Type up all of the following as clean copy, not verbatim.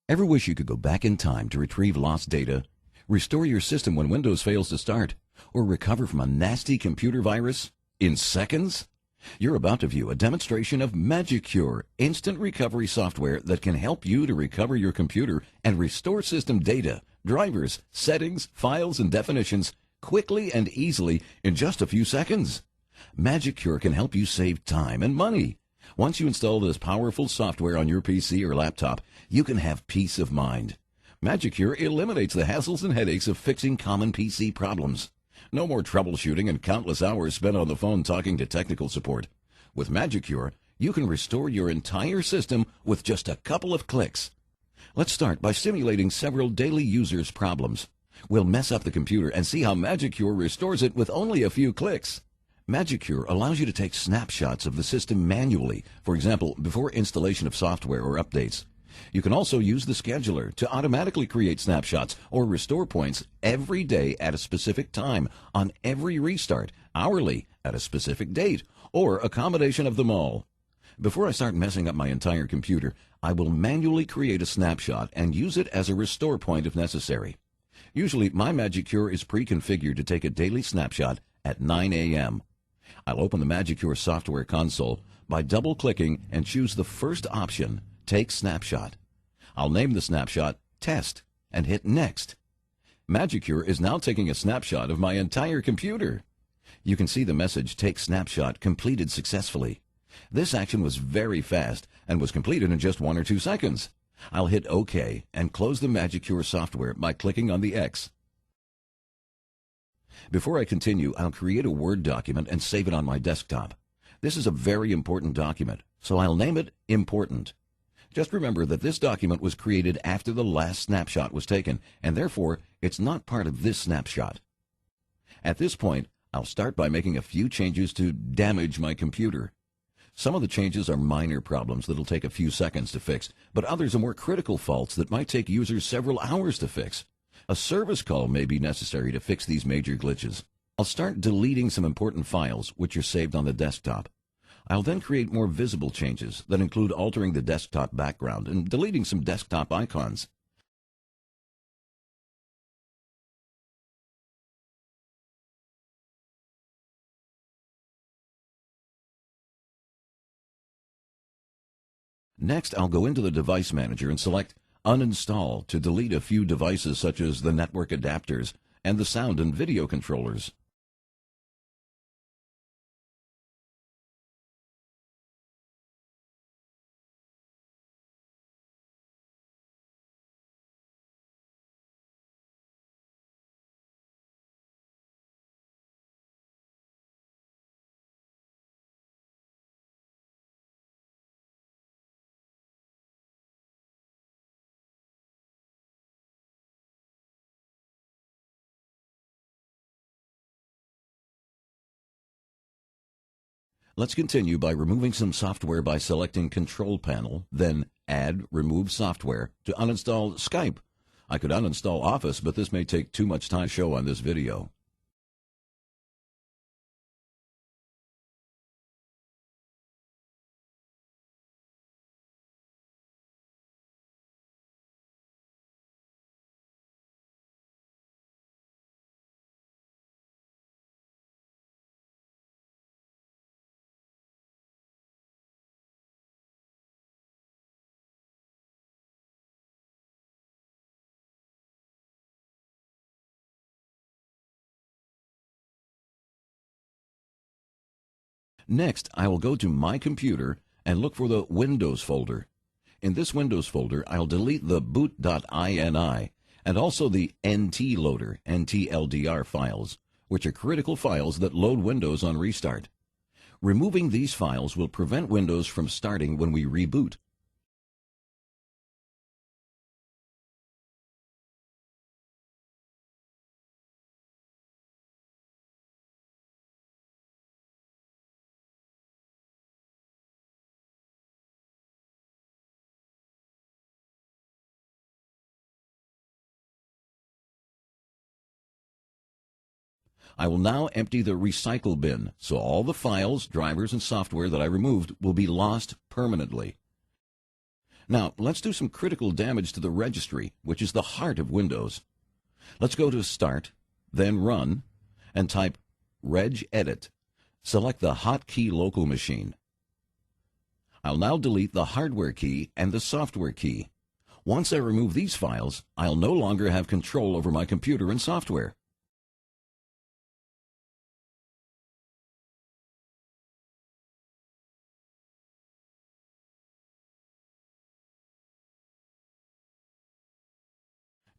Ever wish you could go back in time to retrieve lost data, restore your system when Windows fails to start, or recover from a nasty computer virus in seconds? You're about to view a demonstration of Magicure, instant recovery software that can help you to recover your computer and restore system data, drivers, settings, files, and definitions quickly and easily in just a few seconds. Magicure can help you save time and money. Once you install this powerful software on your PC or laptop, you can have peace of mind. Magicure eliminates the hassles and headaches of fixing common PC problems. No more troubleshooting and countless hours spent on the phone talking to technical support. With Magicure, you can restore your entire system with just a couple of clicks. Let's start by simulating several daily users' problems. We'll mess up the computer and see how Magicure restores it with only a few clicks. Magicure allows you to take snapshots of the system manually, for example, before installation of software or updates. You can also use the scheduler to automatically create snapshots or restore points every day at a specific time, on every restart, hourly, at a specific date, or a combination of them all. Before I start messing up my entire computer, I will manually create a snapshot and use it as a restore point if necessary. Usually, my Magicure is pre-configured to take a daily snapshot at 9 a.m. I'll open the Magicure software console by double-clicking and choose the first option, Take Snapshot. I'll name the snapshot Test and hit Next. Magicure is now taking a snapshot of my entire computer. You can see the message Take Snapshot completed successfully. This action was very fast and was completed in just 1 or 2 seconds. I'll hit OK and close the Magicure software by clicking on the X. Before I continue, I'll create a Word document and save it on my desktop. This is a very important document, so I'll name it Important. Just remember that this document was created after the last snapshot was taken, and therefore it's not part of this snapshot. At this point, I'll start by making a few changes to damage my computer. Some of the changes are minor problems that'll take a few seconds to fix, but others are more critical faults that might take users several hours to fix. A service call may be necessary to fix these major glitches. I'll start deleting some important files which are saved on the desktop. I'll then create more visible changes that include altering the desktop background and deleting some desktop icons. Next, I'll go into the Device Manager and select Uninstall to delete a few devices such as the network adapters and the sound and video controllers. Let's continue by removing some software by selecting Control Panel, then Add Remove Software to uninstall Skype. I could uninstall Office, but this may take too much time to show on this video. Next, I will go to My Computer and look for the Windows folder. In this Windows folder, I'll delete the boot.ini and also the ntloader, NTLDR files, which are critical files that load Windows on restart. Removing these files will prevent Windows from starting when we reboot. I will now empty the recycle bin, so all the files, drivers, and software that I removed will be lost permanently. Now, let's do some critical damage to the registry, which is the heart of Windows. Let's go to Start, then Run, and type regedit. Select the hotkey local machine. I'll now delete the hardware key and the software key. Once I remove these files, I'll no longer have control over my computer and software.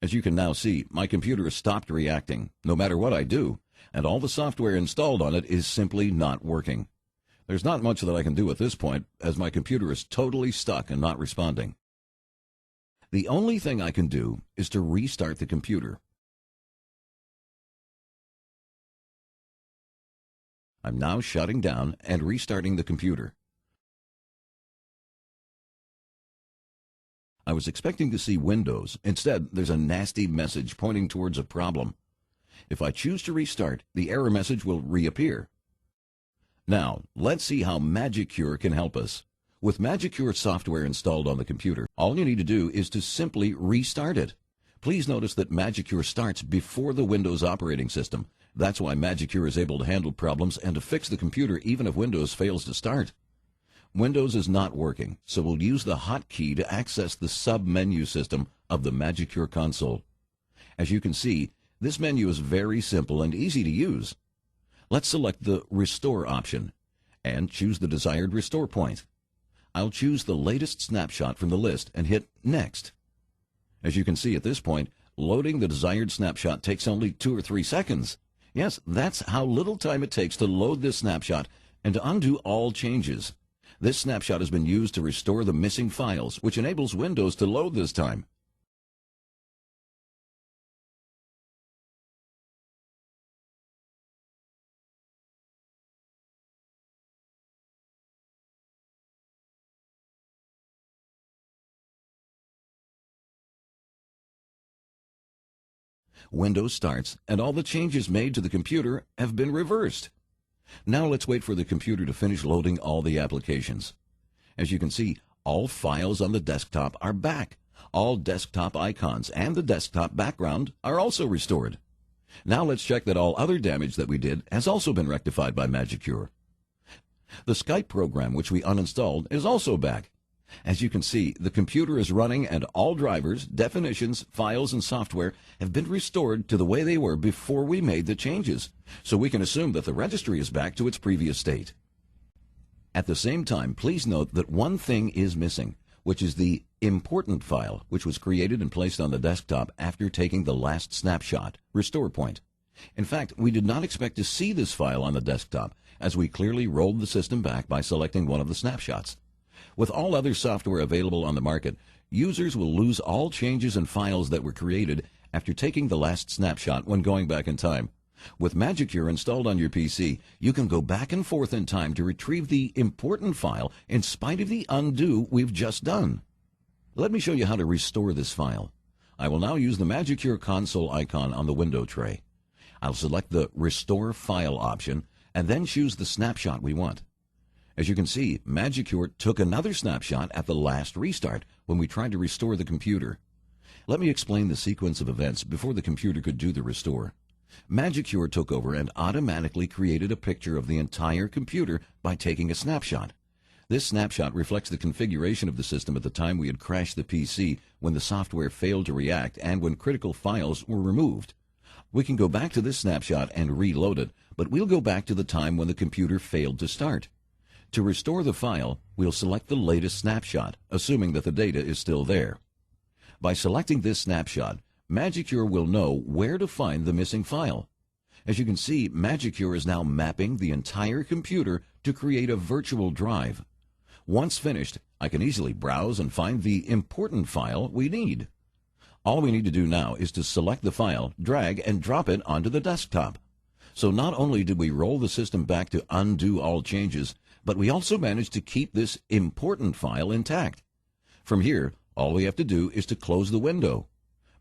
As you can now see, my computer has stopped reacting, no matter what I do, and all the software installed on it is simply not working. There's not much that I can do at this point, as my computer is totally stuck and not responding. The only thing I can do is to restart the computer. I'm now shutting down and restarting the computer. I was expecting to see Windows. Instead, there's a nasty message pointing towards a problem. If I choose to restart, the error message will reappear. Now, let's see how Magicure can help us. With Magicure software installed on the computer, all you need to do is to simply restart it. Please notice that Magicure starts before the Windows operating system. That's why Magicure is able to handle problems and to fix the computer even if Windows fails to start. Windows is not working, so we'll use the hotkey to access the sub-menu system of the Magicure console. As you can see, this menu is very simple and easy to use. Let's select the Restore option and choose the desired restore point. I'll choose the latest snapshot from the list and hit Next. As you can see at this point, loading the desired snapshot takes only 2 or 3 seconds. Yes, that's how little time it takes to load this snapshot and to undo all changes. This snapshot has been used to restore the missing files, which enables Windows to load this time. Windows starts, and all the changes made to the computer have been reversed. Now let's wait for the computer to finish loading all the applications. As you can see, all files on the desktop are back. All desktop icons and the desktop background are also restored. Now let's check that all other damage that we did has also been rectified by Magicure. The Skype program, which we uninstalled, is also back. As you can see, the computer is running and all drivers, definitions, files, and software have been restored to the way they were before we made the changes, so we can assume that the registry is back to its previous state. At the same time, please note that one thing is missing, which is the important file, which was created and placed on the desktop after taking the last snapshot, restore point. In fact, we did not expect to see this file on the desktop, as we clearly rolled the system back by selecting one of the snapshots. With all other software available on the market, users will lose all changes and files that were created after taking the last snapshot when going back in time. With Magicure installed on your PC, you can go back and forth in time to retrieve the important file in spite of the undo we've just done. Let me show you how to restore this file. I will now use the Magicure console icon on the window tray. I'll select the Restore File option and then choose the snapshot we want. As you can see, Magicure took another snapshot at the last restart when we tried to restore the computer. Let me explain the sequence of events before the computer could do the restore. Magicure took over and automatically created a picture of the entire computer by taking a snapshot. This snapshot reflects the configuration of the system at the time we had crashed the PC, when the software failed to react and when critical files were removed. We can go back to this snapshot and reload it, but we'll go back to the time when the computer failed to start. To restore the file, we'll select the latest snapshot, assuming that the data is still there. By selecting this snapshot, Magicure will know where to find the missing file. As you can see, Magicure is now mapping the entire computer to create a virtual drive. Once finished, I can easily browse and find the important file we need. All we need to do now is to select the file, drag, and drop it onto the desktop. So not only did we roll the system back to undo all changes, but we also managed to keep this important file intact. From here, all we have to do is to close the window.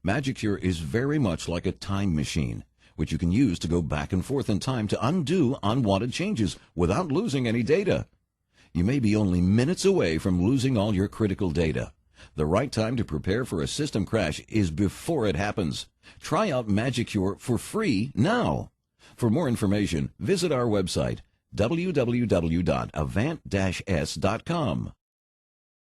Magicure is very much like a time machine, which you can use to go back and forth in time to undo unwanted changes without losing any data. You may be only minutes away from losing all your critical data, The right time to prepare for a system crash is before it happens. Try out Magicure for free now. For more information, visit our website, www.avant-s.com.